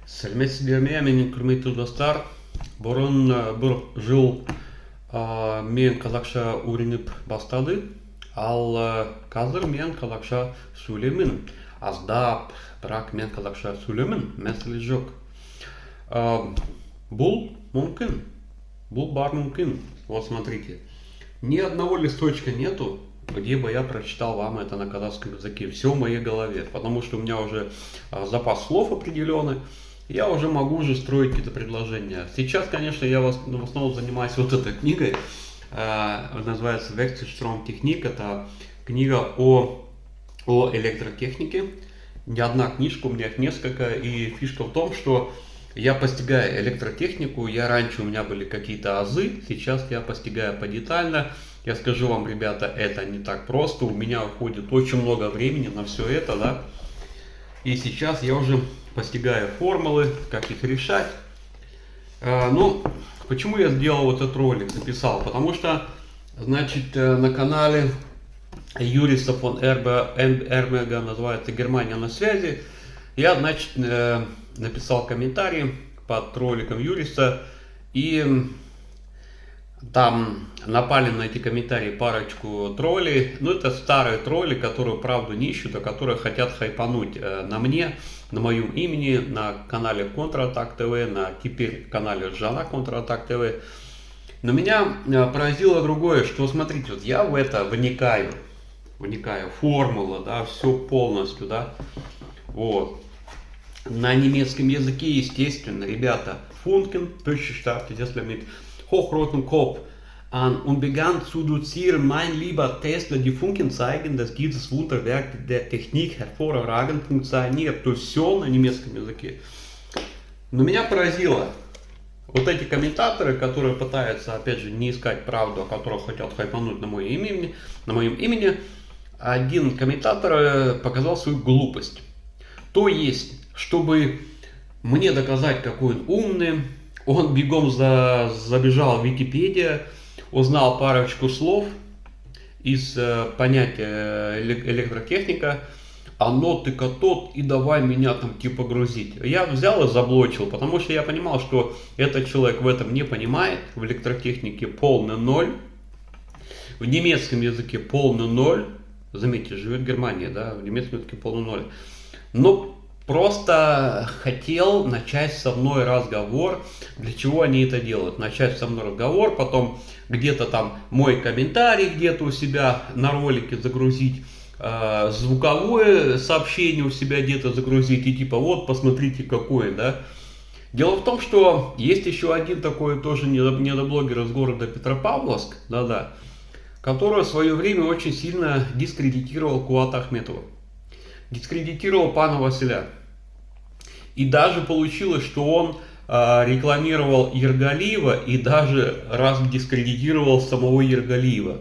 Сәлеметсіздер ме, менің құрметті достар. Бұрын бір жыл мен қазақша үйреніп бастады, ал қазір мен қазақша сөйлеймін. Аздап, бірақ мен қазақша сөйлеймін, мәселе жоқ. Бұл мүмкін, бұл бар мүмкін. Вот смотрите, ни одного листочка нету, где бы я прочитал вам это на казахском языке. Все в моей голове, потому что у меня уже запас слов определенный. Я уже могу строить какие-то предложения. Сейчас, конечно, я в основном занимаюсь вот этой книгой. Называется Векселстром-техник. Это книга о электротехнике. Не одна книжка, у меня их несколько. И фишка в том, что я постигаю электротехнику. Раньше у меня были какие-то азы. Сейчас я постигаю подетально. Я скажу вам, ребята, это не так просто. У меня уходит очень много времени на все это, да. И сейчас я уже постигаю формулы, как их решать. Ну, почему я сделал вот этот ролик, записал? Потому что, значит, на канале Юриса фон Эрмега, называется «Германия на связи», я, значит, написал комментарий под роликом Юриса, и там напали на эти комментарии парочку троллей. Ну, это старые тролли, которые правду не ищут, а которые хотят хайпануть на мне, на моем имени, на канале Контратак ТВ, на теперь канале Жана Контратак ТВ. Но меня поразило другое, что, смотрите, вот я в это вникаю, формула, да, все полностью, да, вот. На немецком языке, естественно, ребята, Funken, Pöschestadt, если mit hochrotem Kopf an und begann zu dozieren, mein lieber Tesla, die Funken zeigen, dass dieses Wunderwerk der Technik hervorragend funktioniert. То есть все на немецком языке. Но меня поразило, вот эти комментаторы, которые пытаются, опять же, не искать правду, а которые хотят хайпануть на моем имени, один комментатор показал свою глупость. То есть, чтобы мне доказать, какой он умный, он бегом забежал в Википедию, узнал парочку слов из понятия электротехника, оно ты катод и давай меня там типа грузить. Я взял и заблочил, потому что я понимал, что этот человек в этом не понимает, в электротехнике полный ноль, в немецком языке полный ноль, заметьте, живет в Германии, да, в немецком языке полный ноль. Но просто хотел начать со мной разговор. Для чего они это делают? Начать со мной разговор, потом где-то там мой комментарий где-то у себя на ролике загрузить, звуковое сообщение у себя где-то загрузить и типа вот посмотрите какой, да. Дело в том, что есть еще один такой тоже недоблогер из города Петропавловск, да-да, который в свое время очень сильно дискредитировал Кулата Ахметова. Дискредитировал пана Василя. И даже получилось, что он рекламировал Ергалиева и даже раз дискредитировал самого Ергалиева.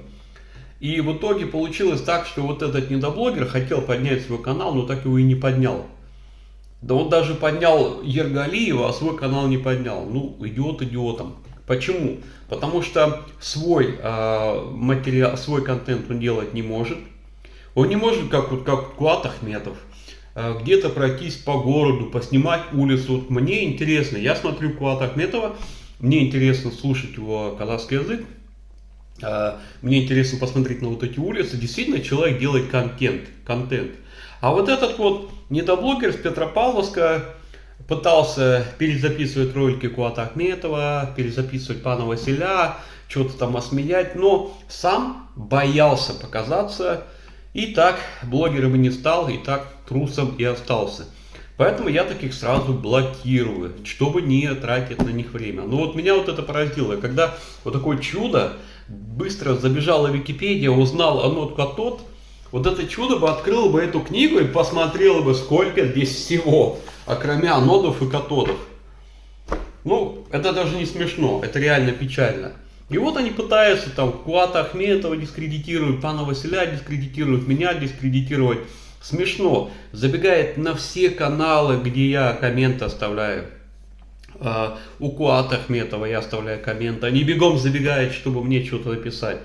И в итоге получилось так, что вот этот недоблогер хотел поднять свой канал, но так его и не поднял. Да он даже поднял Ергалиева, а свой канал не поднял. Ну, идиот идиотом. Почему? Потому что свой материал, свой контент он делать не может. Он не может, как Кулат Ахметов, где-то пройтись по городу, поснимать улицу. Вот мне интересно, я смотрю Кулата Ахметова, мне интересно слушать его казахский язык, мне интересно посмотреть на вот эти улицы. Действительно, человек делает контент. А вот этот вот недоблогер с Петропавловска пытался перезаписывать ролики Кулата Ахметова, перезаписывать пана Василя, что-то там осмеять, но сам боялся показаться. И так блогером и не стал, и так трусом и остался. Поэтому я таких сразу блокирую, чтобы не тратить на них время. Но вот меня вот это поразило, когда вот такое чудо быстро забежало в Википедию, узнал анод катод, вот это чудо бы открыло бы эту книгу и посмотрело бы, сколько здесь всего, окромя анодов и катодов. Ну, это даже не смешно, это реально печально. И вот они пытаются там Кулата Ахметова дискредитируют, пана Василя дискредитируют, меня дискредитировать. Смешно. Забегает на все каналы, где я комменты оставляю. У Кулата Ахметова я оставляю комменты. Они бегом забегают, чтобы мне что-то написать.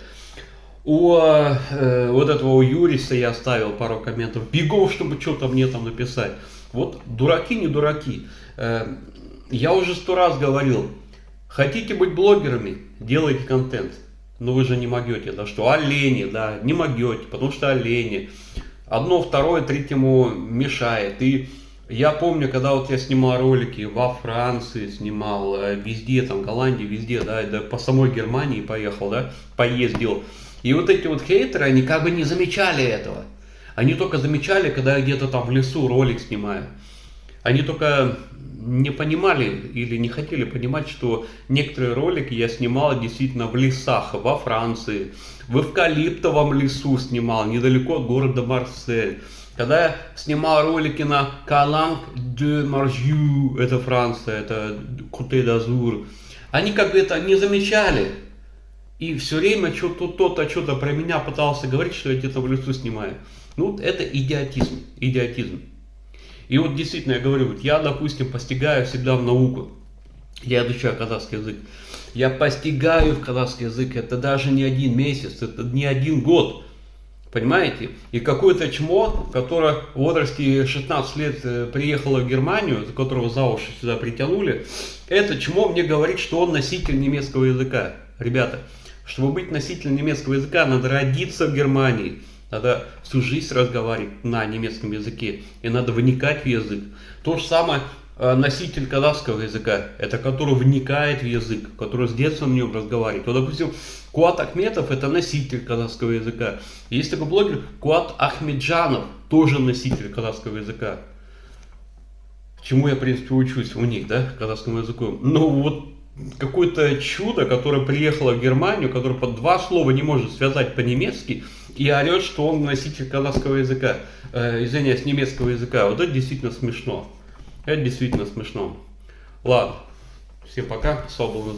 У вот этого у Юриса я оставил пару комментов. Бегом, чтобы что-то мне там написать. Вот дураки не дураки. Я уже 100 раз говорил, хотите быть блогерами, делайте контент. Но вы же не могете, да что, олени, да, не могете, потому что олени. Одно, второе, третьему мешает. И я помню, когда вот я снимал ролики во Франции, снимал везде, там, Голландии, везде, да, по самой Германии поехал, да, поездил. И вот эти вот хейтеры, они как бы не замечали этого. Они только замечали, когда я где-то там в лесу ролик снимаю. Они только не понимали или не хотели понимать, что некоторые ролики я снимал действительно в лесах, во Франции, в эвкалиптовом лесу снимал, недалеко от города Марсель. Когда я снимал ролики на Calanque de Marjou, это Франция, это Côte d'Azur, они как бы это не замечали. И все время кто-то что-то про меня пытался говорить, что я где-то в лесу снимаю. Ну, это идиотизм, идиотизм. И вот действительно, я говорю, вот я, допустим, постигаю всегда в науку. Я изучаю казахский язык. Я постигаю в казахский язык, это даже не 1 месяц, это не 1 год. Понимаете? И какое-то чмо, которое в возрасте 16 лет приехало в Германию, за которого за уши сюда притянули, это чмо мне говорит, что он носитель немецкого языка. Ребята, чтобы быть носителем немецкого языка, надо родиться в Германии. Надо всю жизнь разговаривать на немецком языке, и надо вникать в язык. То же самое носитель казахского языка, это который вникает в язык, который с детства на нем разговаривает. Вот, допустим, Куат Ахметов это носитель казахского языка. Есть такой блогер Куат Ахмеджанов, тоже носитель казахского языка. Чему я, в принципе, учусь у них, да, казахскому языку. Ну вот какое-то чудо, которое приехало в Германию, которое под 2 слова не может связать по-немецки, и орет, что он носитель казахского языка, извиняюсь, немецкого языка. Вот это действительно смешно. Это действительно смешно. Ладно, всем пока, слава богу,